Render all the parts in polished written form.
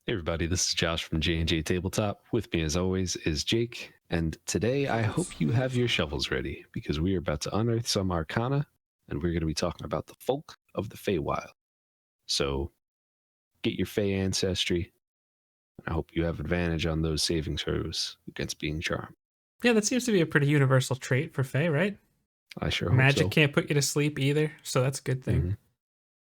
Hey everybody, this is Josh from JNJtabletop. With me as always is Jake, and today I hope you have your shovels ready because we are about to unearth some arcana, and we're going to be talking about the folk of the Feywild. So get your Fey ancestry, and I hope you have advantage on those saving throws against being charmed. Yeah, that seems to be a pretty universal trait for Fae, right? I sure hope Magic so. can't put you to sleep either, so that's a good thing. Mm-hmm.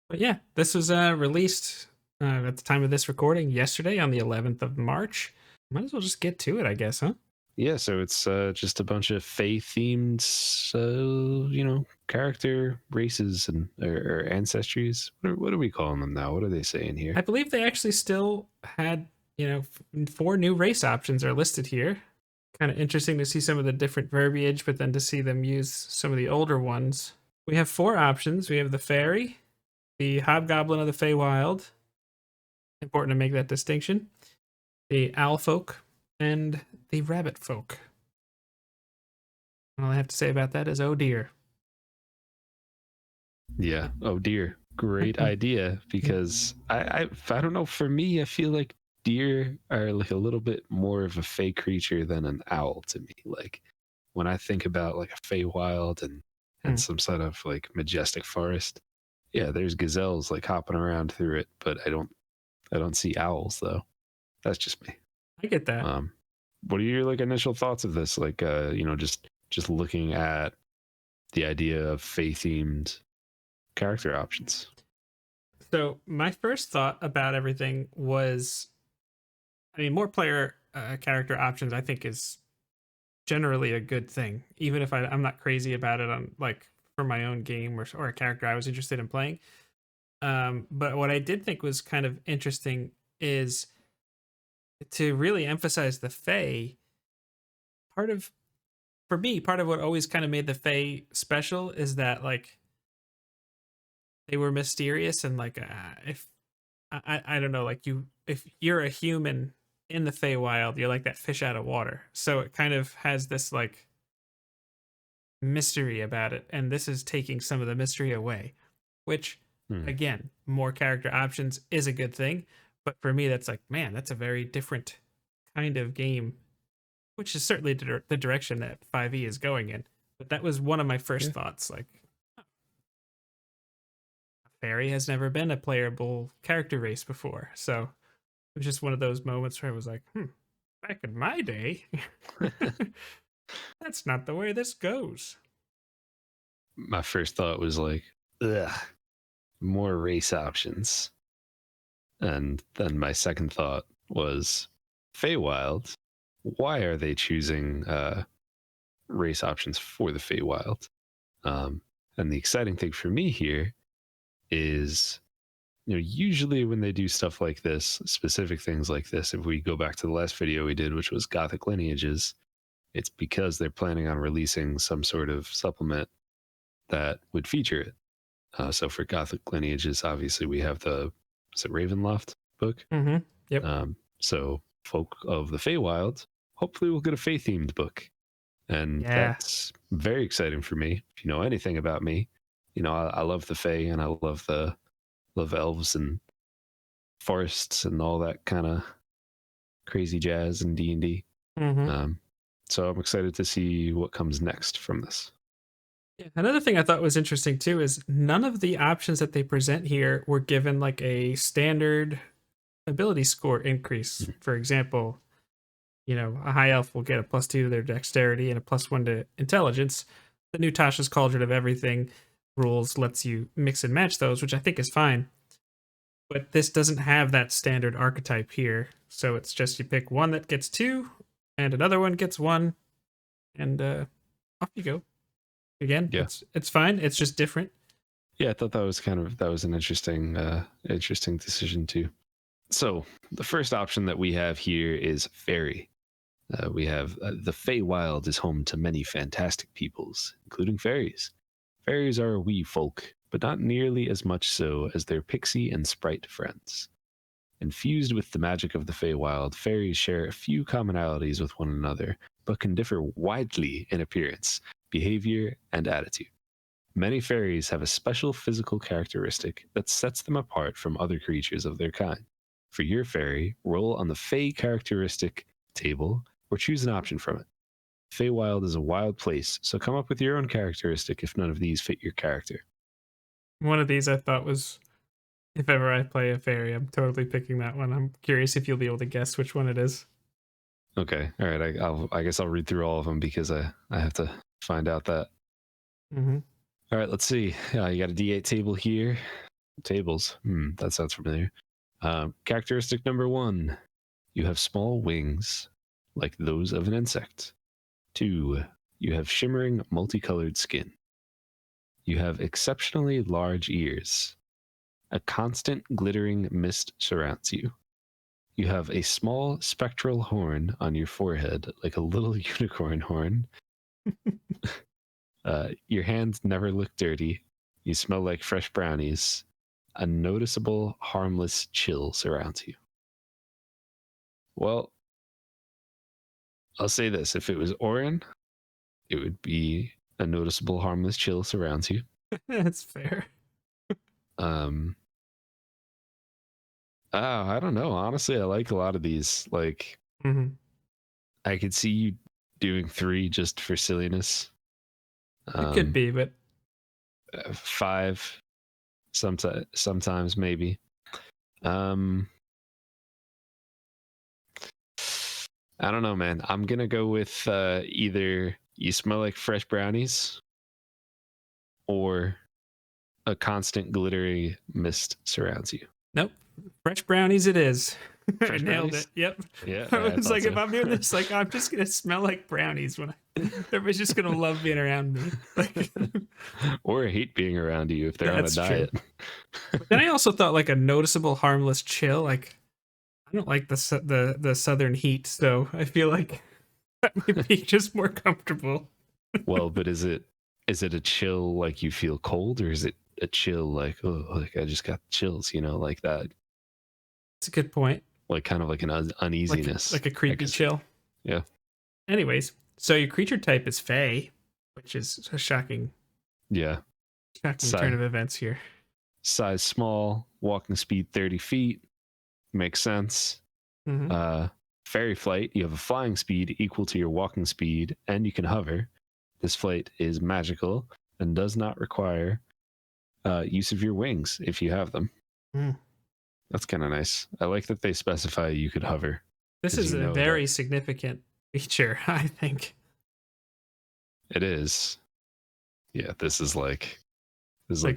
But yeah, this was released at the time of this recording yesterday on the 11th of March. Might as well just get to it, I guess, huh? Yeah, so it's just a bunch of Fey-themed, character races and or ancestries. What are we calling them now? What are they saying here? I believe they actually still had, four new race options are listed here. Kind of interesting to see some of the different verbiage, but then to see them use some of the older ones. We have four options. We have the fairy, the hobgoblin of the Feywild. Important to make that distinction. The Owlfolk, and the Rabbitfolk. All I have to say about that is, oh dear. Yeah. Oh dear. Great idea. Because I don't know. For me, I feel like deer are like a little bit more of a fey creature than an owl to me. Like when I think about like a Feywild and some sort of like majestic forest, yeah, there's gazelles like hopping around through it, but I don't see owls though. That's just me. I get that. What are your like initial thoughts of this? Like just looking at the idea of fey themed character options. So my first thought about everything was, more player character options I think is generally a good thing, even if I'm not crazy about it on like for my own game or a character I was interested in playing. But what I did think was kind of interesting is to really emphasize the Fae. Part of For me, part of what always kind of made the Fae special is that like they were mysterious and like if I don't know, like if you're a human in the Feywild, you're like that fish out of water. So it kind of has this like mystery about it, and this is taking some of the mystery away, which Hmm. again, more character options is a good thing. But for me, that's like, man, that's a very different kind of game, which is certainly the direction that 5e is going in. But that was one of my Yeah. first thoughts. Like, fairy has never been a playable character race before, so it was just one of those moments where I was like, back in my day, that's not the way this goes. My first thought was like, ugh, more race options. And then my second thought was, Feywild, why are they choosing race options for the Feywild? And the exciting thing for me here is, usually when they do stuff like this, specific things like this, if we go back to the last video we did, which was Gothic lineages, it's because they're planning on releasing some sort of supplement that would feature it. So for Gothic lineages, obviously we have the Ravenloft book. Mm-hmm. Yep. So folk of the Feywild, hopefully we'll get a Fey themed book, and Yeah. that's very exciting for me. If you know anything about me, I love the Fey and I love elves and forests and all that kind of crazy jazz and D&D. Mm-hmm. So I'm excited to see what comes next from this. Yeah. Another thing I thought was interesting too is none of the options that they present here were given like a standard ability score increase. For example, a high elf will get a +2 to their dexterity and a +1 to intelligence. The new Tasha's Cauldron of Everything rules lets you mix and match those, which I think is fine. But this doesn't have that standard archetype here. So it's just you pick one that gets 2 and another one gets 1, and off you go. Again, Yeah. it's fine. It's just different. Yeah, I thought that was an interesting decision too. So the first option that we have here is fairy. We have the Feywild is home to many fantastic peoples, including fairies. Fairies are a wee folk, but not nearly as much so as their pixie and sprite friends. Infused with the magic of the Feywild, fairies share a few commonalities with one another, but can differ widely in appearance, behavior, and attitude. Many fairies have a special physical characteristic that sets them apart from other creatures of their kind. For your fairy, roll on the Fey characteristic table or choose an option from it. Feywild is a wild place, so come up with your own characteristic if none of these fit your character. One of these I thought was, if ever I play a fairy, I'm totally picking that one. I'm curious if you'll be able to guess which one it is. Okay, all right. I guess I'll read through all of them because I have to find out that. Mm-hmm. All right, let's see. You got a D8 table here. Tables. That sounds familiar. Characteristic number 1. You have small wings, like those of an insect. 2. You have shimmering, multicolored skin. You have exceptionally large ears. A constant glittering mist surrounds you. You have a small spectral horn on your forehead, like a little unicorn horn. Your hands never look dirty. You smell like fresh brownies. A noticeable, harmless chill surrounds you. Well, I'll say this. If it was Orin, it would be a noticeable, harmless chill surrounds you. That's fair. I don't know. Honestly, I like a lot of these. Like, I could see you doing 3 just for silliness. It could be, but 5 sometimes maybe. I don't know, man. I'm gonna go with either you smell like fresh brownies or a constant glittery mist surrounds you. Nope. Fresh brownies it is. Fresh Nailed brownies? it. Yep. Yeah. I was like, so. if I'm doing this, like, I'm just gonna smell like brownies when everybody's just gonna love being around me. Like, or hate being around you if they're on a diet. But then I also thought like a noticeable, harmless chill. Like, I don't like the southern heat, so I feel like that might be just more comfortable. Well, but is it a chill like you feel cold, or is it a chill like, oh, like I just got chills, like that? It's a good point. Like kind of like an uneasiness, like a creepy chill. Yeah. Anyways, so your creature type is Fey, which is a shocking turn of events here. Size small, walking speed 30 feet, makes sense. Fairy flight, you have a flying speed equal to your walking speed, and you can hover. This flight is magical and does not require use of your wings if you have them. That's kind of nice. I like that they specify you could hover. This is a very significant feature, I think. It is. Yeah, this is like,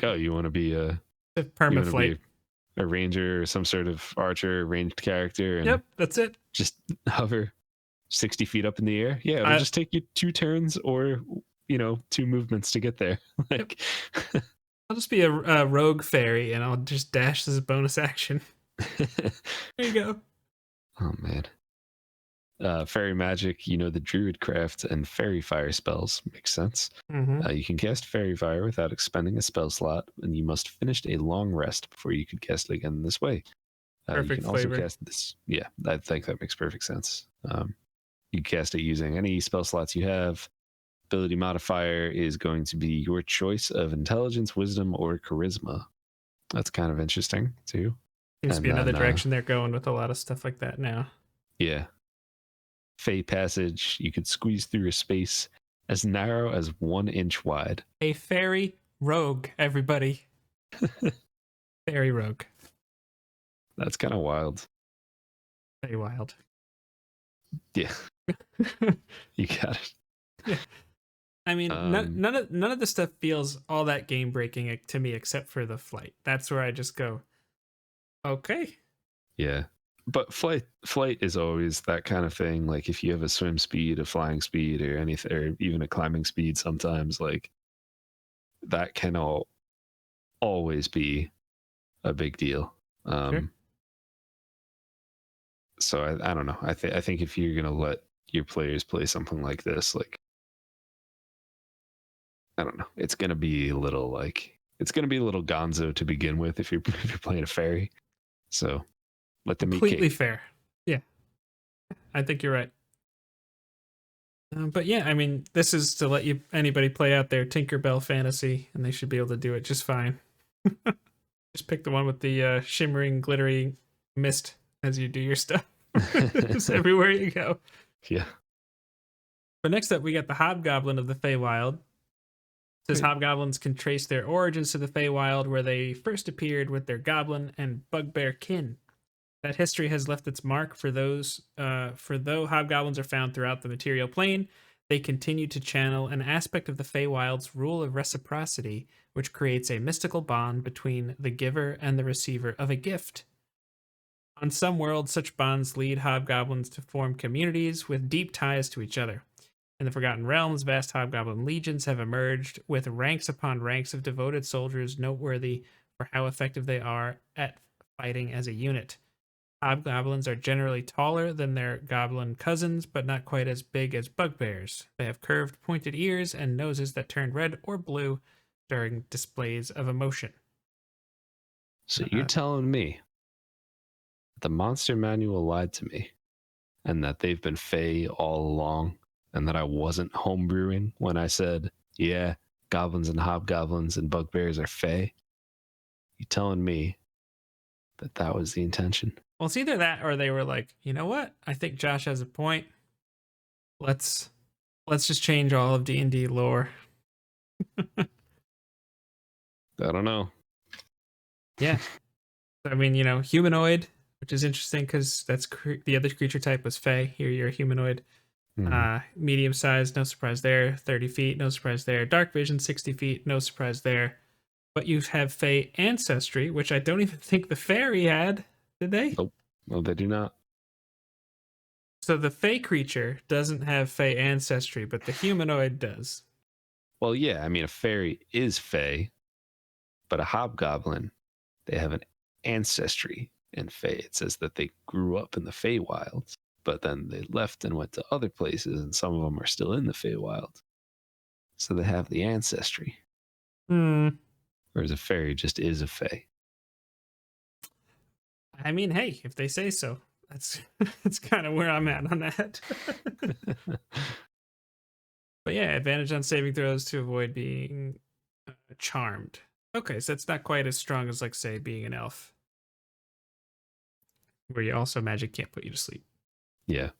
oh, you want to be a permaflight, a ranger or some sort of archer, ranged character. And yep, that's it. Just hover 60 feet up in the air. Yeah, it'll just take you 2 turns or 2 movements to get there. Like, I'll just be a rogue fairy and I'll just dash as a bonus action. There you go. Oh man. Fairy magic, the druid craft and fairy fire spells. Makes sense. You can cast fairy fire without expending a spell slot, and you must finish a long rest before you can cast it again this way. Perfect you can flavor. Also cast this. Yeah, I think that makes perfect sense. You cast it using any spell slots you have. Ability modifier is going to be your choice of intelligence, wisdom, or charisma. That's kind of interesting too. Seems to be another direction they're going with a lot of stuff like that now. Yeah. Fey passage, you could squeeze through a space as narrow as 1 inch wide. A fairy rogue, everybody. Fairy rogue. That's kind of wild. Very wild. Yeah. You got it. Yeah. I mean, none of the stuff feels all that game breaking to me except for the flight. That's where I just go, okay. Yeah. But flight is always that kind of thing. Like if you have a swim speed, a flying speed, or anything, or even a climbing speed, sometimes like that can always be a big deal. Sure. So I don't know. I think if you're gonna let your players play something like this, like I don't know, it's gonna be a little gonzo to begin with if you're playing a fairy. So let them completely eat cake. Fair. Yeah, I think you're right. But yeah, I mean, this is to let anybody play out their Tinkerbell fantasy, and they should be able to do it just fine. Just pick the one with the shimmering, glittery mist as you do your stuff. Just everywhere you go. Yeah. But next up, we got the Hobgoblin of the Feywild. It says hobgoblins can trace their origins to the Feywild, where they first appeared with their goblin and bugbear kin. That history has left its mark for though hobgoblins are found throughout the material plane, they continue to channel an aspect of the Feywild's rule of reciprocity, which creates a mystical bond between the giver and the receiver of a gift. On some worlds, such bonds lead hobgoblins to form communities with deep ties to each other. In the Forgotten Realms, vast hobgoblin legions have emerged, with ranks upon ranks of devoted soldiers noteworthy for how effective they are at fighting as a unit. Hobgoblins are generally taller than their goblin cousins, but not quite as big as bugbears. They have curved, pointed ears and noses that turn red or blue during displays of emotion. So you're telling me the monster manual lied to me, and that they've been Fey all along, and that I wasn't homebrewing when I said, yeah, goblins and hobgoblins and bugbears are Fey? You telling me that was the intention? Well, it's either that or they were like, you know what? I think Josh has a point. Let's just change all of D&D lore. I don't know. Yeah. I mean, humanoid, which is interesting because that's the other creature type was Fey. Here you're a humanoid. Medium size, no surprise there. 30 feet, no surprise there. Dark vision, 60 feet, no surprise there. But you have Fey ancestry, which I don't even think the fairy had. Did they? Nope. No, they do not. So the Fey creature doesn't have Fey ancestry, but the humanoid does. Well, yeah, I mean, a fairy is Fey, but a hobgoblin, they have an ancestry in Fey. It says that they grew up in the Feywilds, but then they left and went to other places, and some of them are still in the Feywild. So they have the ancestry. Whereas a fairy just is a Fey. I mean, hey, if they say so. That's kind of where I'm at on that. But yeah, advantage on saving throws to avoid being charmed. Okay, so it's not quite as strong as, like, say, being an elf, where you also magic can't put you to sleep. Yeah,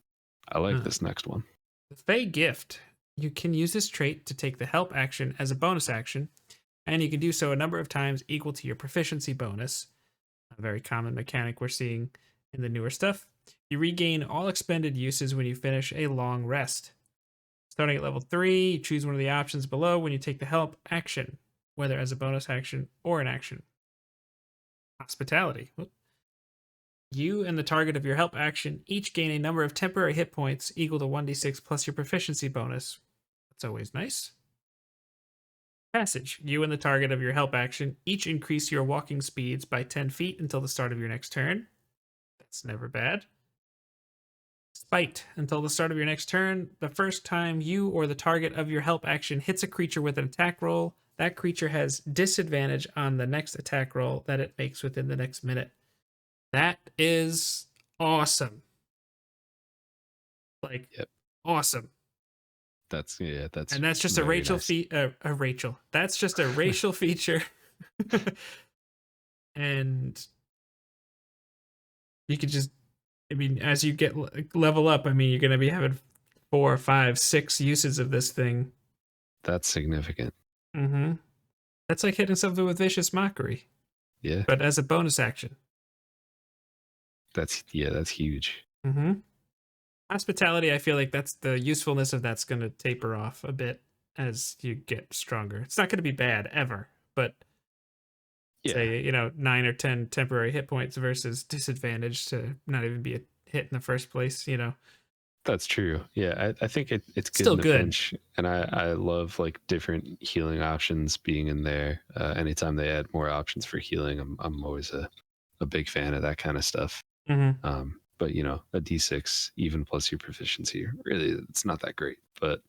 I like this next one. The Fey Gift. You can use this trait to take the help action as a bonus action, and you can do so a number of times equal to your proficiency bonus. A very common mechanic we're seeing in the newer stuff. You regain all expended uses when you finish a long rest. Starting at level 3, you choose one of the options below when you take the help action, whether as a bonus action or an action. Hospitality. You and the target of your help action each gain a number of temporary hit points equal to 1d6 plus your proficiency bonus. That's always nice. Passage. You and the target of your help action each increase your walking speeds by 10 feet until the start of your next turn. That's never bad. Spite. Until the start of your next turn, the first time you or the target of your help action hits a creature with an attack roll, that creature has disadvantage on the next attack roll that it makes within the next minute. That is awesome. Like, yep. Awesome. And that's just a Rachel nice. That's just a racial feature. And you could just, I mean, as you get level up, I mean, you're going to be having 4, 5, 6 uses of this thing. That's significant. Mm-hmm. That's like hitting something with Vicious Mockery. Yeah. But as a bonus action. That's huge. Mm-hmm. Hospitality, I feel like that's the usefulness of that's going to taper off a bit as you get stronger. It's not going to be bad ever, but say, 9 or 10 temporary hit points versus disadvantage to not even be a hit in the first place, That's true. Yeah, I think it's good still in a good. pinch, and I love like different healing options being in there. Anytime they add more options for healing, I'm always a big fan of that kind of stuff. Mm-hmm. But a D6 even plus your proficiency, really, it's not that great, but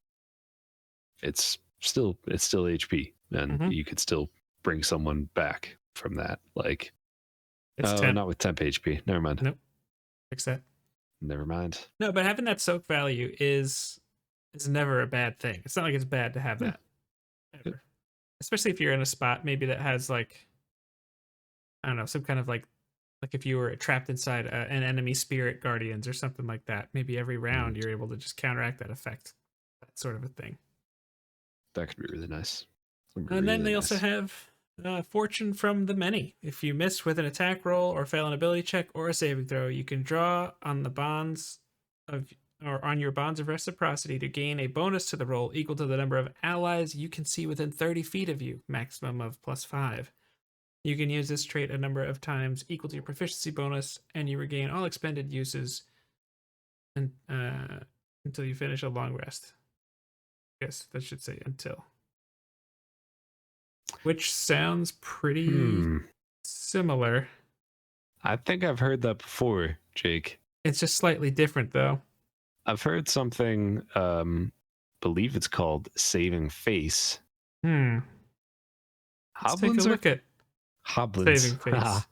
it's still HP, and you could still bring someone back from that. Like, it's 10. Not with temp HP. Never mind. Nope. Fix that. Never mind. No, but having that soak value is never a bad thing. It's not like it's bad to have that. Ever. Yeah. Especially if you're in a spot maybe that has, like, I don't know, some kind of like like if you were trapped inside an enemy spirit guardians or something like that. Maybe every round you're able to just counteract that effect, that sort of a thing. That could be really nice. And then they also have Fortune from the Many. If you miss with an attack roll or fail an ability check or a saving throw, you can draw on the bonds of or on your bonds of reciprocity to gain a bonus to the roll equal to the number of allies you can see within 30 feet of you, maximum of +5. You can use this trait a number of times equal to your proficiency bonus, and you regain all expended uses and, until you finish a long rest. Yes, that should say until. Which sounds pretty similar. I think I've heard that before, Jake. It's just slightly different, though. I've heard something, believe it's called saving face. Let's take a look at Hoblins. saving face.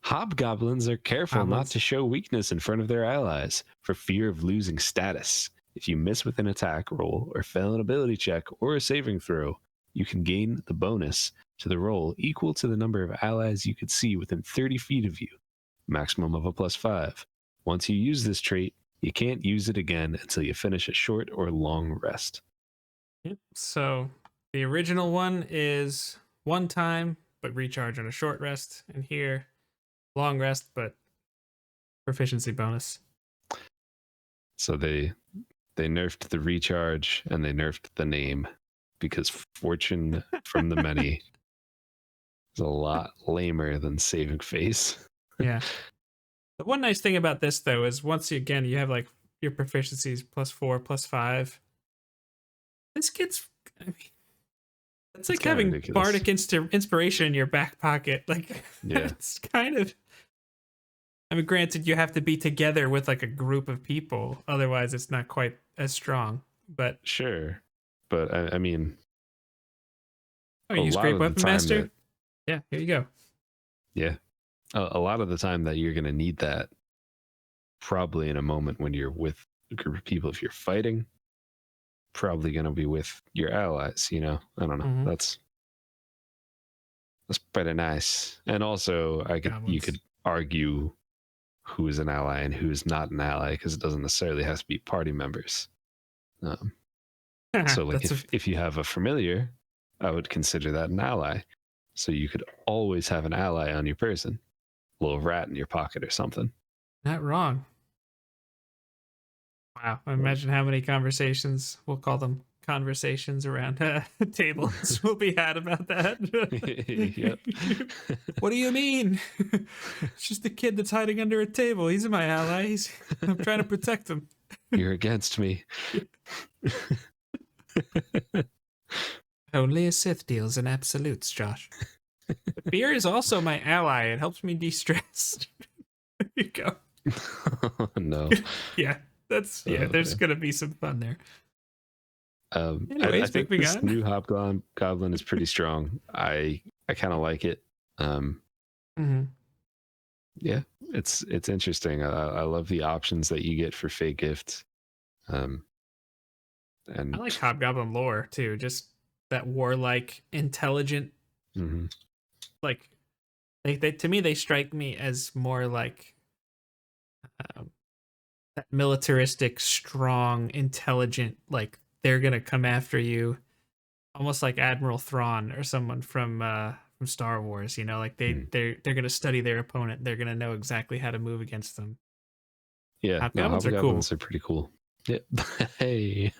Hobgoblins are careful not Hoblins. to show weakness in front of their allies for fear of losing status. If you miss with an attack roll or fail an ability check or a saving throw, you can gain the bonus to the roll equal to the number of allies you could see within 30 feet of you, maximum of a +5. Once you use this trait, you can't use it again until you finish a short or long rest. Yep. So the original one is one time, but recharge on a short rest. And here, long rest, but proficiency bonus. So they nerfed the recharge and they nerfed the name because Fortune from the Many is a lot lamer than saving face. Yeah. The one nice thing about this, though, is once again you have like your proficiencies +4, +5. This gets, I mean, it's like having ridiculous. bardic inspiration in your back pocket. Like, Yeah. it's kind of. I mean, granted, you have to be together with like a group of people, otherwise it's not quite as strong. But Sure, but I mean, oh, you use Great Weapon Master? Yeah, here you go. Yeah, a lot of the time that you're going to need that, probably in a moment when you're with a group of people. If you're fighting, probably going to be with your allies. You know, I don't know. Mhm. That's pretty nice. And also, you could argue who is an ally and who is not an ally because it doesn't necessarily have to be party members. So, like, if you have a familiar, I would consider that an ally. So you could always have an ally on your person, a little rat in your pocket or something. Not wrong. Wow, imagine how many conversations, we'll call them conversations around tables will be had about that. Yep. What do you mean? It's just a kid that's hiding under a table. He's my ally. I'm trying to protect him. You're against me. Only a Sith deals in absolutes, Josh. But beer is also my ally. It helps me de-stress. There you go. No. Yeah, there's going to be some fun there. I think this new Hobgoblin is pretty strong. I kind of like it. Yeah, it's interesting. I love the options that you get for fake gifts. And I like Hobgoblin lore too. Just that warlike, intelligent. Like they to me they strike me as more like that militaristic, strong, intelligent. Like they're gonna come after you, almost like Admiral Thrawn or someone from Star Wars. You know, like they're gonna study their opponent. They're gonna know exactly how to move against them. Yeah, Hobgoblins are pretty cool. Yeah. Hey.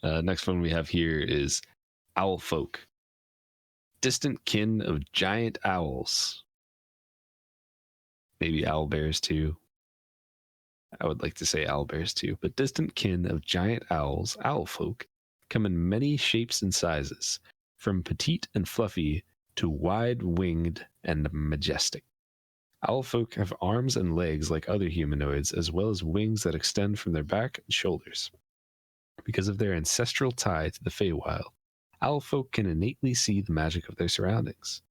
Next one we have here is Owlfolk. Distant kin of giant owls. Maybe owlbears too. I would like to say owlbears too, but distant kin of giant owls, owlfolk, come in many shapes and sizes, from petite and fluffy to wide-winged and majestic. Owlfolk have arms and legs like other humanoids, as well as wings that extend from their back and shoulders. Because of their ancestral tie to the Feywild, Owlfolk can innately see the magic of their surroundings.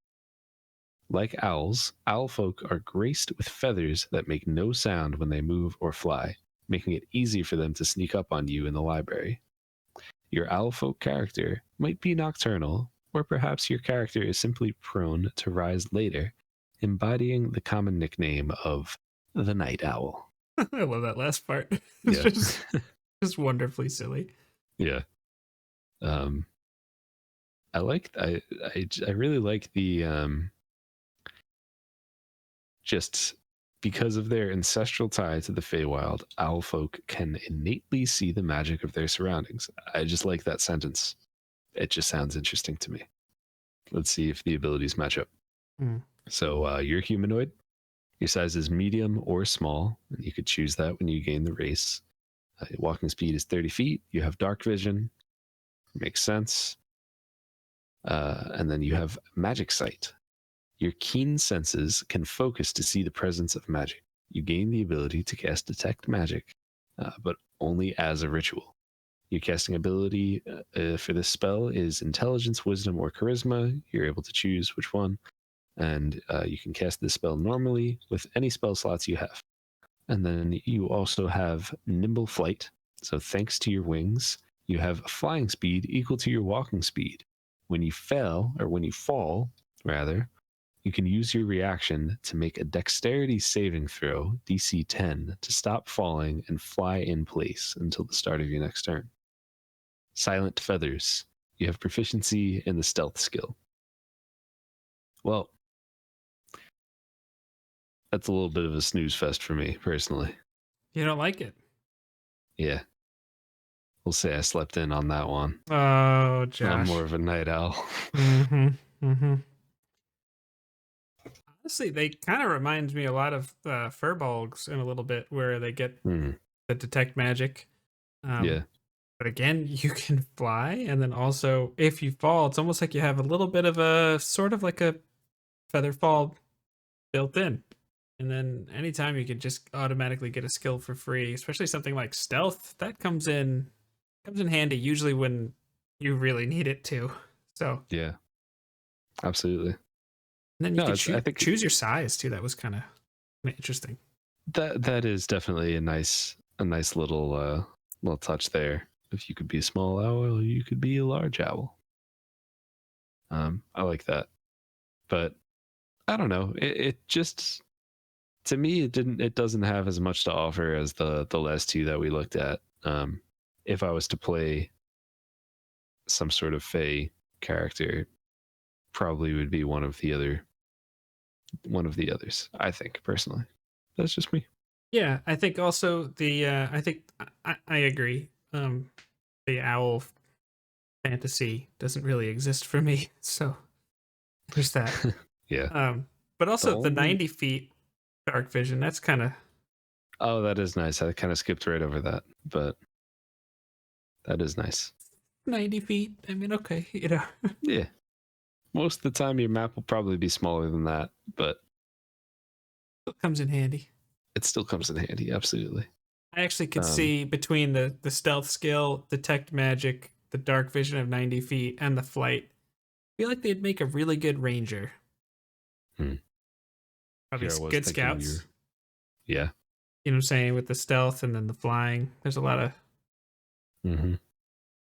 Like owls, owlfolk are graced with feathers that make no sound when they move or fly, making it easy for them to sneak up on you in the library. Your owlfolk character might be nocturnal, or perhaps your character is simply prone to rise later embodying the common nickname of the Night Owl. I love that last part. It's Yeah. just wonderfully silly. Yeah. I like I really like the just because of their ancestral tie to the Feywild, Owlfolk can innately see the magic of their surroundings. I just like that sentence. It just sounds interesting to me. Let's see if the abilities match up. Hmm. So you're humanoid. Your size is medium or small. And you could choose that when you gain the race. Your walking speed is 30 feet. You have dark vision. Makes sense. And then you have magic sight. Your keen senses can focus to see the presence of magic. You gain the ability to cast Detect Magic, but only as a ritual. Your casting ability for this spell is Intelligence, Wisdom, or Charisma. You're able to choose which one. And you can cast this spell normally with any spell slots you have. And then you also have Nimble Flight. So thanks to your wings, you have flying speed equal to your walking speed. When you fall, rather, you can use your reaction to make a dexterity saving throw, DC 10, to stop falling and fly in place until the start of your next turn. Silent Feathers. You have proficiency in the stealth skill. Well, that's a little bit of a snooze fest for me, personally. You don't like it? Yeah. We'll say I slept in on that one. Oh, Josh. I'm more of a night owl. Mm-hmm. Mm-hmm. Honestly, they kind of reminds me a lot of furbolgs in a little bit, where they get the detect magic. Yeah. But again, you can fly, and then also if you fall, it's almost like you have a little bit of a sort of like a feather fall built in. And then anytime you can just automatically get a skill for free, especially something like stealth, that comes in handy usually when you really need it to. So Yeah. Absolutely. and then you No, could I think choose your size too. That was kind of interesting. that is definitely a nice little touch there. If you could be a small owl, you could be a large owl. I like that. But I don't know. It just, to me, it doesn't have as much to offer as the last two that we looked at. If I was to play some sort of Fey character, probably would be one of the others. I think personally, that's just me. Yeah, I think also the I think I agree. The owl fantasy doesn't really exist for me, so there's that. Yeah. But also the only 90 feet dark vision. That's kind of Oh, that is nice. I kind of skipped right over that, but that is nice. 90 feet. I mean, okay, you know. Yeah. Most of the time, your map will probably be smaller than that, but It comes in handy. it still comes in handy. Absolutely. I actually could see between the stealth skill, detect magic, the dark vision of 90 feet, and the flight. I feel like they'd make a really good ranger. Probably good scouts. Yeah. You know what I'm saying? With the stealth and then the flying. There's a lot of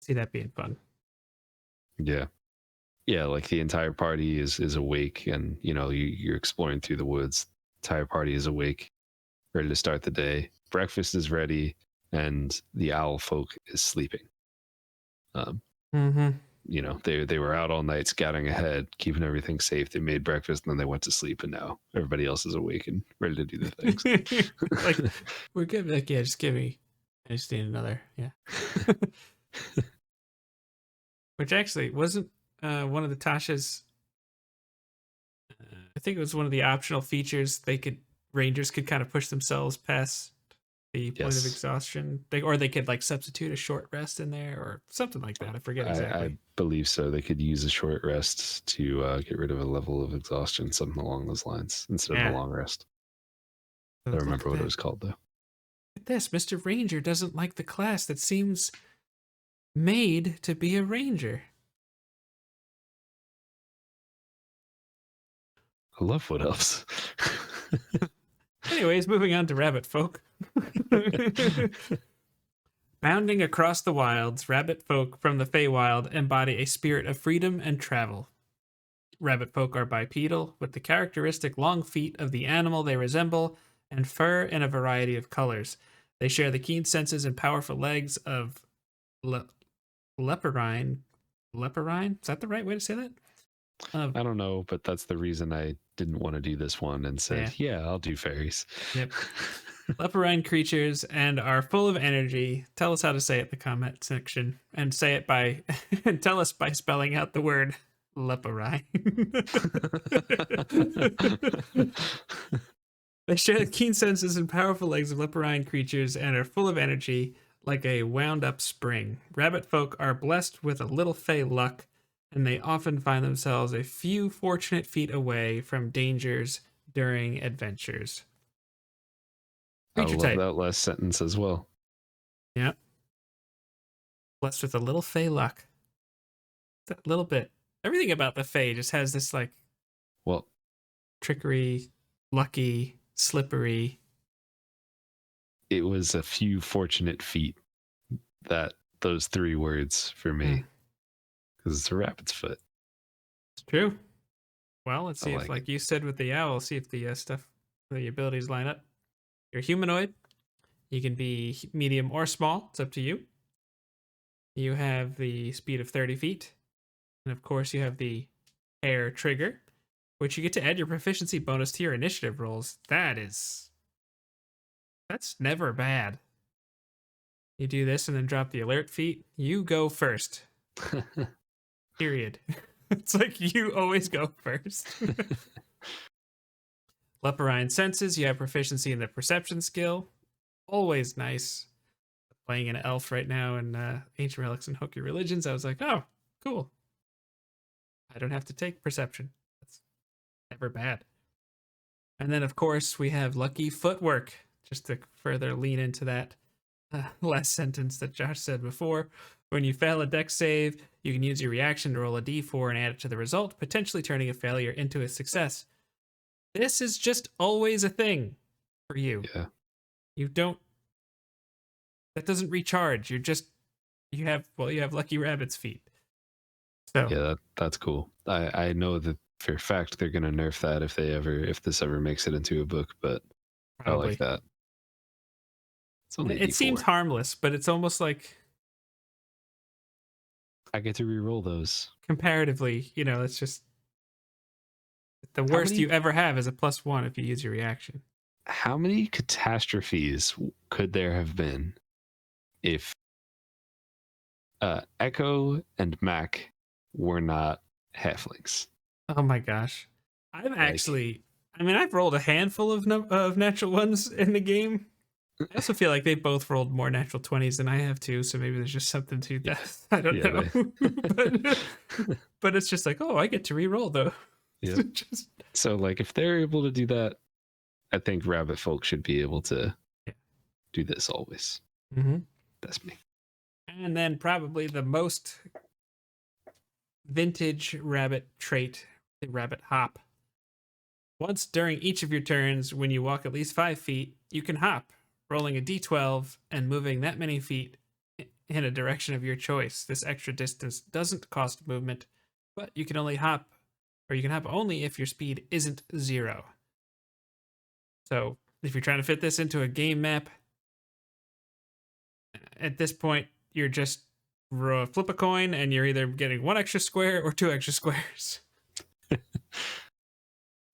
see that being fun. Yeah. Yeah, like the entire party is awake, and you're exploring through the woods. The entire party is awake, ready to start the day. Breakfast is ready, and the owl folk is sleeping. They were out all night scouting ahead, keeping everything safe. They made breakfast, and then they went to sleep, and now everybody else is awake and ready to do the things. Like, we're good. Like, yeah, just give me. I just need another. Yeah. Which actually wasn't one of the Tasha's. I think it was one of the optional features. Rangers could kind of push themselves past the point of exhaustion. They could like substitute a short rest in there or something like that. I forget exactly. I believe so. They could use a short rest to get rid of a level of exhaustion, something along those lines, instead of a long rest. I don't remember what it was called though. This Mr. Ranger doesn't like the class that seems made to be a ranger. I love Wood Elves. Anyways, moving on to Rabbitfolk. Bounding across the wilds, Rabbitfolk from the Feywild embody a spirit of freedom and travel. Rabbitfolk are bipedal, with the characteristic long feet of the animal they resemble and fur in a variety of colors. They share the keen senses and powerful legs of leporine. Leporine? Is that the right way to say that? I don't know, but that's the reason I didn't want to do this one and said, yeah I'll do fairies. Yep. Leporine creatures and are full of energy. Tell us how to say it in the comment section, and say it by and tell us by spelling out the word leporine. They share the keen senses and powerful legs of leporine creatures and are full of energy like a wound up spring. Rabbitfolk are blessed with a little fey luck, and they often find themselves a few fortunate feet away from dangers during adventures. I love that last sentence as well. Yeah. Blessed with a little fey luck. That little bit. Everything about the fey just has this like, well, trickery, lucky, slippery. It was a few fortunate feet. Those 3 words for me, because it's a rabbit's foot. It's true. Well, let's see if, like you said with the owl, see if the the abilities line up. You're humanoid. You can be medium or small. It's up to you. You have the speed of 30 feet. And of course, you have the air trigger, which you get to add your proficiency bonus to your initiative rolls. That's never bad. You do this and then drop the alert feat. You go first. Period. It's like you always go first. Leporine senses. You have proficiency in the perception skill. Always nice. Playing an elf right now in Ancient Relics and Hokey Religions. I was like, oh, cool. I don't have to take perception. That's never bad. And then, of course, we have lucky footwork. Just to further lean into that last sentence that Josh said before. When you fail a dex save, you can use your reaction to roll a d4 and add it to the result, potentially turning a failure into a success. This is just always a thing for you. Yeah. That doesn't recharge. You have lucky rabbit's feet. So yeah, that's cool. I know that for a fact they're gonna nerf that if this ever makes it into a book, but probably. I like that. It seems harmless, but it's almost like I get to re-roll those. Comparatively, it's just the worst you ever have is a +1 if you use your reaction. How many catastrophes could there have been if Echo and Mac were not halflings? Oh my gosh. I've rolled a handful of natural ones in the game. I also feel like they both rolled more natural 20s than I have too, so maybe there's just something to that. I don't know. But it's just like, I get to re-roll though. Yeah. So like if they're able to do that, I think Rabbitfolk should be able to do this always. Mm-hmm. That's me. And then probably the most vintage rabbit trait, the rabbit hop. Once during each of your turns, when you walk at least 5 feet, you can hop, rolling a d12 and moving that many feet in a direction of your choice. This extra distance doesn't cost movement, but you can hop only if your speed isn't 0. So if you're trying to fit this into a game map, at this point, you're just flip a coin and you're either getting 1 extra square or 2 extra squares.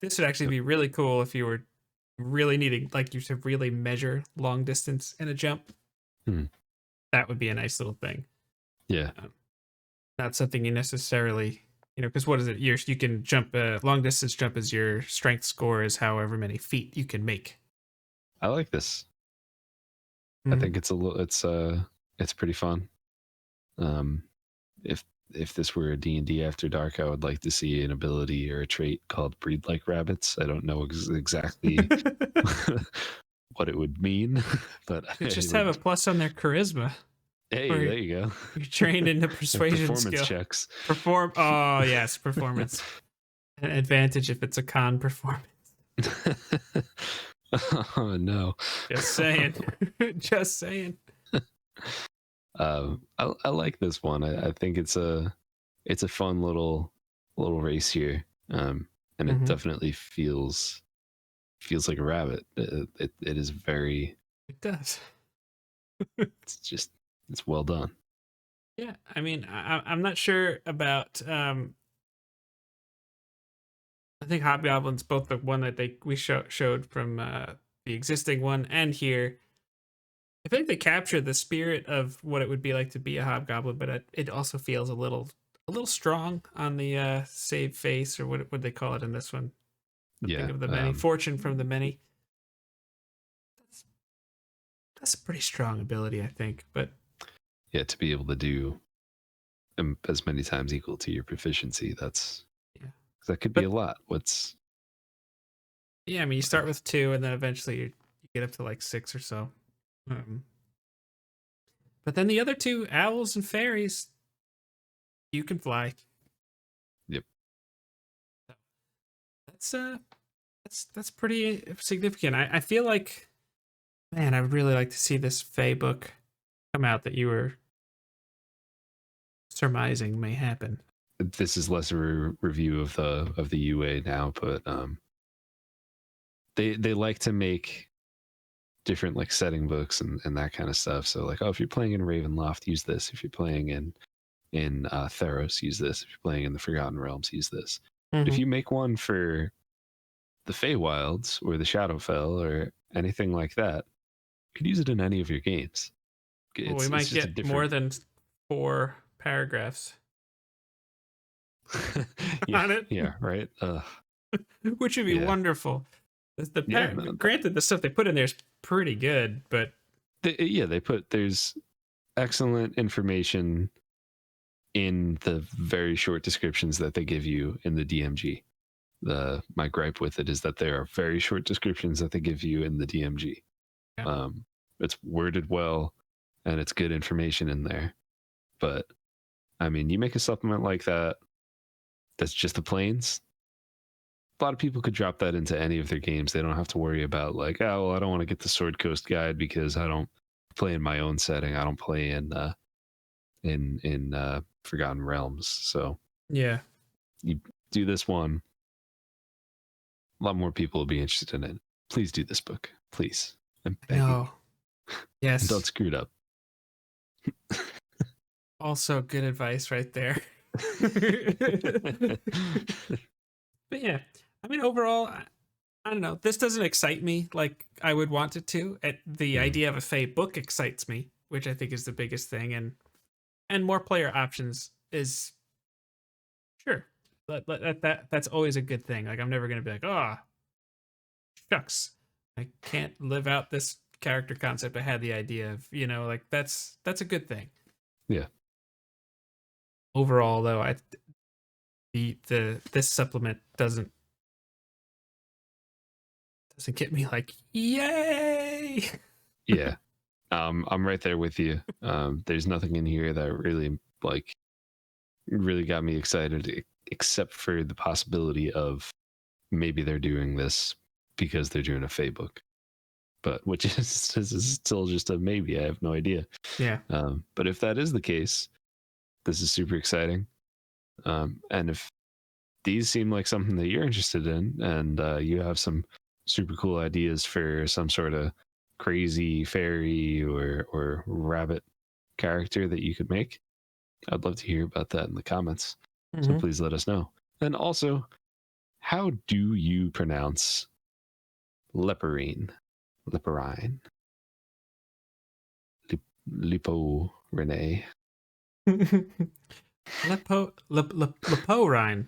This would actually be really cool if you were really needing, like, you to really measure long distance in a jump. That would be a nice little thing. Yeah. Not something you necessarily, because what is it? You can jump, long distance jump is your strength score is however many feet you can make. I like this. I think it's pretty fun. If this were a D&D After Dark, I would like to see an ability or a trait called Breed Like Rabbits. I don't know exactly what it would mean, but just have a plus on their charisma. Hey, there you go. You're trained into persuasion performance skill. Checks. Oh yes, performance. An advantage if it's a con performance. Oh no. Just saying. Just saying. I like this one. I think it's a fun little race here. And it definitely feels like a rabbit. It is very. It does. It's well done. Yeah, I mean, I'm not sure about. I think Hobgoblin's both the one that we showed from the existing one and here. I think they captured the spirit of what it would be like to be a Hobgoblin, but it also feels a little strong on the save face, or what would they call it in this one? Think of the many, fortune from the many. That's a pretty strong ability, I think. But yeah, to be able to do as many times equal to your proficiency, that could be a lot. Yeah, I mean, you start with 2, and then eventually you get up to like 6 or so. But then the other 2, owls and fairies, you can fly. Yep. That's pretty significant. I feel like, man, I would really like to see this Fey book come out that you were surmising may happen. This is less of a review of the UA now, but they like to make different like setting books and that kind of stuff. So like, oh, if you're playing in Ravenloft, use this. If you're playing in Theros, use this. If you're playing in the Forgotten Realms, use this. But if you make one for the Feywilds or the Shadowfell or anything like that, you could use it in any of your games. We might get more than 4 paragraphs on it. Yeah, right. Which would be wonderful. Granted, the stuff they put in there is pretty good, but there's excellent information in the very short descriptions that they give you in the DMG. My gripe with it is that there are very short descriptions that they give you in the DMG. Yeah. It's worded well, and it's good information in there. But I mean, you make a supplement like that that's just the planes. A lot of people could drop that into any of their games. They don't have to worry about like, oh, well, I don't want to get the Sword Coast guide because I don't play in my own setting. I don't play in Forgotten Realms. So yeah, you do this one. A lot more people will be interested in it. Please do this book, please. I'm begging. No. Yes. And don't screw it up. Also, good advice right there. But yeah, I mean, overall, I don't know. This doesn't excite me like I would want it to. The idea of a Fey book excites me, which I think is the biggest thing, and more player options is sure. That's always a good thing. Like, I'm never gonna be like, oh, shucks, I can't live out this character concept I had the idea of. Like that's a good thing. Yeah. Overall, though, this supplement doesn't get me like, yay. Yeah. I'm right there with you. There's nothing in here that really got me excited, except for the possibility of maybe they're doing this because they're doing a Fey book, but which is still just a maybe. I have no idea. Yeah. But if that is the case, this is super exciting. And if these seem like something that you're interested in, and you have some super cool ideas for some sort of crazy fairy or rabbit character that you could make, I'd love to hear about that in the comments. So please let us know. And also, how do you pronounce leporine? Leporine? Leporine? Leporine.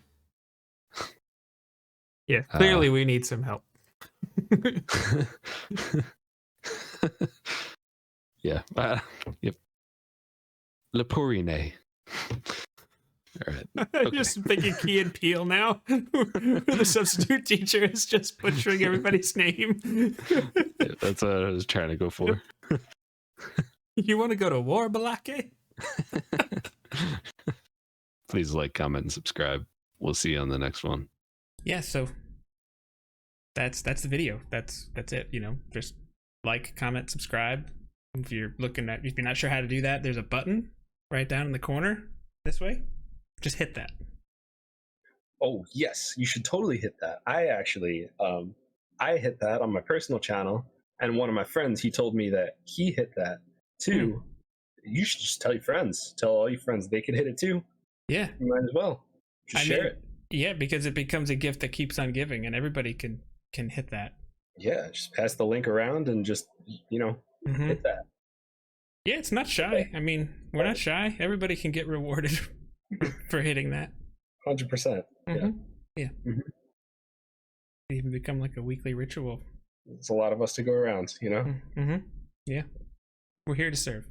Yeah, clearly we need some help. Yeah. Yep. Leporine. All right. Okay. Just thinking Key and Peele now. The substitute teacher is just butchering everybody's name. Yeah, that's what I was trying to go for. You want to go to war, Balake? Please like, comment, and subscribe. We'll see you on the next one. Yeah, so that's the video. That's it. Just like, comment, subscribe. If you're not sure how to do that, there's a button right down in the corner this way. Just hit that. Oh yes, you should totally hit that. I actually, I hit that on my personal channel, and one of my friends, he told me that he hit that too. You should just tell your friends. Tell all your friends they can hit it too. Yeah, You might as well. Just share it. Yeah, because it becomes a gift that keeps on giving, and everybody can hit that. Yeah, just pass the link around and just hit that. Yeah, it's not shy. I mean, we're not shy. Everybody can get rewarded for hitting that. 100%. Yeah. Yeah. It even become like a weekly ritual. It's a lot of us to go around, Yeah. We're here to serve.